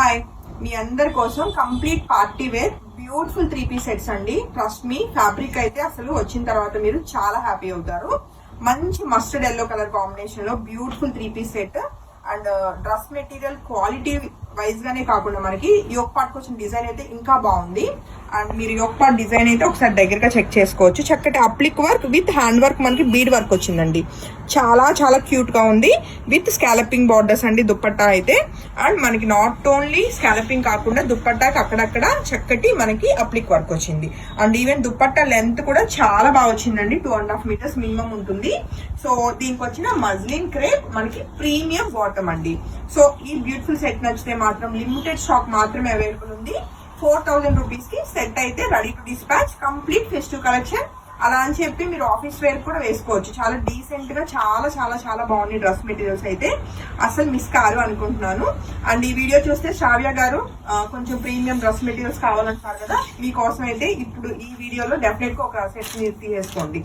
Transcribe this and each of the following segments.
Hi, మీ అందరి కోసం complete party wear beautiful 3-piece sets అండి. ట్రస్ట్ మీ, ఫ్యాబ్రిక్ అయితే అసలు వచ్చిన తర్వాత మీరు చాలా హ్యాపీ అవుతారు. మంచి మస్టర్డ్ ఎల్లో కలర్ కాంబినేషన్ లో beautiful 3-piece set and dress material quality wise గానే కాకుండా మనకి యోక్ పార్ట్ వచ్చిన డిజైన్ అయితే ఇంకా బాగుంది. అండ్ మీరు యోక్ పార్ట్ డిజైన్ అయితే ఒకసారి దగ్గరగా చెక్ చేసుకోవచ్చు. చక్కటి అప్లిక్ వర్క్ విత్ హ్యాండ్ వర్క్, మనకి బీడ్ వర్క్ వచ్చిందండి. చాలా చాలా క్యూట్ గా ఉంది విత్ స్కాలపింగ్ బార్డర్స్ అండి దుప్పట్టా అయితే. అండ్ మనకి నాట్ ఓన్లీ స్కాలపింగ్ కాకుండా దుప్పట్టాకి అక్కడక్కడ చక్కటి మనకి అప్లిక్ వర్క్ వచ్చింది. అండ్ ఈవెన్ దుప్పట్టా లెంత్ కూడా చాలా బాగా వచ్చిందండి. 2.5 meters మినిమం ఉంటుంది. సో దీనికి వచ్చిన మజ్లిన్ క్రేప్ మనకి ప్రీమియం బాటమ్ అండి. సో ఈ బ్యూటిఫుల్ సెట్ నచ్చితే మాత్రం లిమిటెడ్ స్టాక్ మాత్రమే అవైలబుల్ ఉంది. 4000 rupees కి సెట్ అయితే ready to dispatch. Complete festive collection. అలా అని చెప్పి మీరు ఆఫీస్ వేర్ కూడా వేసుకోవచ్చు. చాలా డీసెంట్ గా చాలా చాలా చాలా బాగుంది డ్రెస్ మెటీరియల్స్ అయితే. అసలు మిస్ కాదు అనుకుంటున్నాను. అండ్ ఈ వీడియో చూస్తే శ్రావ్య గారు కొంచెం ప్రీమియం డ్రెస్ మెటీరియల్స్ కావాలంటారు కదా, మీకోసం అయితే ఇప్పుడు ఈ వీడియోలో డెఫినెట్ గా ఒక సెట్ తీసేసుకోండి.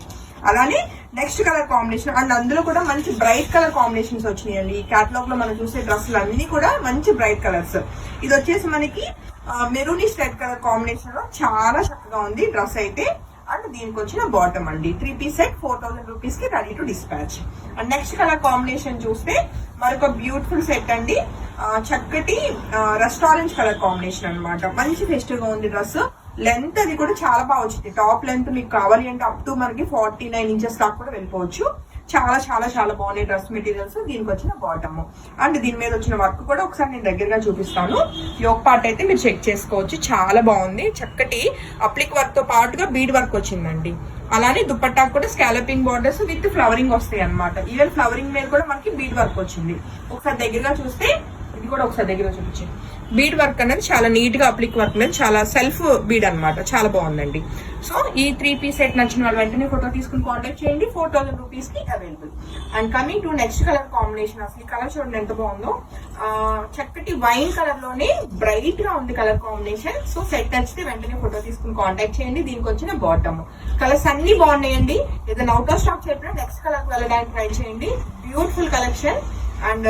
అలానే నెక్స్ట్ కలర్ కాంబినేషన్, అండ్ అందులో కూడా మంచి బ్రైట్ కలర్ కాంబినేషన్స్ వచ్చినాయండి. ఈ క్యాటలాగ్ లో మనం చూసే డ్రెస్సులు అన్ని కూడా మంచి బ్రైట్ కలర్స్. ఇది వచ్చేసి మనకి మెరూనిష్ రెడ్ కలర్ కాంబినేషన్ లో చాలా చక్కగా ఉంది డ్రెస్ అయితే. అండ్ దీనికి వచ్చిన బాటమ్ అండి. 3-piece సెట్ 4000 rupees కి ready to dispatch. And next colour combination చూస్తే మరొక బ్యూటిఫుల్ సెట్ అండి. చక్కటి రెస్టారెంట్ కలర్ కాంబినేషన్ అనమాట. మంచి ఫెస్టివ్ గా ఉంది డ్రెస్. లెంత్ అది కూడా చాలా బాగా వచ్చింది. టాప్ లెంత్ మీకు కావాలి అంటే అప్ టు మనకి 49 inches దాకా కూడా వెళ్ళిపోవచ్చు. చాలా చాలా చాలా బాగున్నాయి డ్రెస్ మెటీరియల్స్. దీనికి వచ్చిన బాటమ్ అండ్ దీని మీద వచ్చిన వర్క్ కూడా ఒకసారి నేను దగ్గరగా చూపిస్తాను. యోక్ పార్ట్ అయితే మీరు చెక్ చేసుకోవచ్చు. చాలా బాగుంది. చక్కటి అప్లిక్ వర్క్ తో పాటుగా బీడ్ వర్క్ వచ్చిందండి. అలానే దుప్పట్టాకు కూడా స్కాలపింగ్ బార్డర్స్ విత్ ఫ్లవరింగ్ వస్తాయి అనమాట. ఈవెన్ ఫ్లవరింగ్ మీద కూడా మనకి బీడ్ వర్క్ వచ్చింది. ఒకసారి దగ్గరగా చూస్తే ఇది కూడా ఒకసారి దగ్గరగా చూపించండి. బీడ్ వర్క్ అనేది చాలా నీట్ గా, అప్లిక్ వర్క్ అనేది చాలా సెల్ఫ్ బీడ్ అనమాట. చాలా బాగుందండి. సో ఈ 3-piece సెట్ నచ్చిన వాళ్ళు వెంటనే ఫోటో తీసుకుని కాంటాక్ట్ చేయండి. 4000 rupees కి available. And coming to next colour combination. అసలు ఈ కలర్ చూడండి ఎంత బాగుందో. చక్కటి వైన్ కలర్ లోనే బ్రైట్ గా ఉంది కలర్ కాంబినేషన్. సో సెట్ నచ్చితే వెంటనే ఫోటో తీసుకుని కాంటాక్ట్ చేయండి. దీనికి వచ్చిన బాటమ్ కలర్స్ అన్ని బాగున్నాయండి. ఏదైనా అవుట్ ఆఫ్ స్టాక్ చెప్పినా నెక్స్ట్ కలర్ వెళ్ళడానికి ట్రై చేయండి. Beautiful collection. అండ్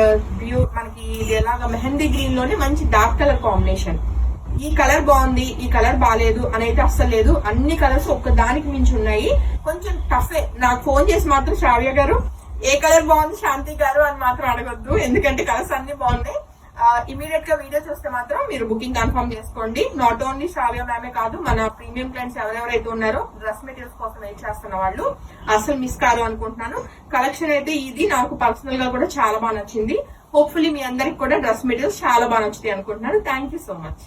మనకి ఇది ఎలాగా మెహందీ గ్రీన్ లోనే మంచి డార్క్ కలర్ కాంబినేషన్. ఈ కలర్ బాగుంది, ఈ కలర్ బాగాలేదు అని అయితే అస్సలు లేదు. అన్ని కలర్స్ ఒక్క దానికి మించి ఉన్నాయి. కొంచెం టఫే. నాకు ఫోన్ చేసి మాత్రం శ్రావ్య గారు ఏ కలర్ బాగుంది శాంతి గారు అని మాత్రం అడగొద్దు, ఎందుకంటే కలర్స్ అన్ని బాగున్నాయి. ఇమీడియట్ గా వీడియో చూస్తే మాత్రం మీరు బుకింగ్ కన్ఫర్మ్ చేసుకోండి. నాట్ ఓన్లీ శ్రావ్య మ్యామే కాదు, మన ప్రీమియం క్లయింట్స్ ఎవరెవరైతే ఉన్నారో డ్రెస్ మెటీరియల్స్ కోసం వెయిట్ చేస్తున్న వాళ్ళు అసలు మిస్ కాదు అనుకుంటున్నాను. కలెక్షన్ అయితే ఇది నాకు పర్సనల్ గా కూడా చాలా బాగా నచ్చింది. హోప్ఫుల్లీ మీ అందరికి కూడా డ్రెస్ మెటీరియల్స్ చాలా బాగా నచ్చుతాయి అనుకుంటున్నాను. Thank you so much.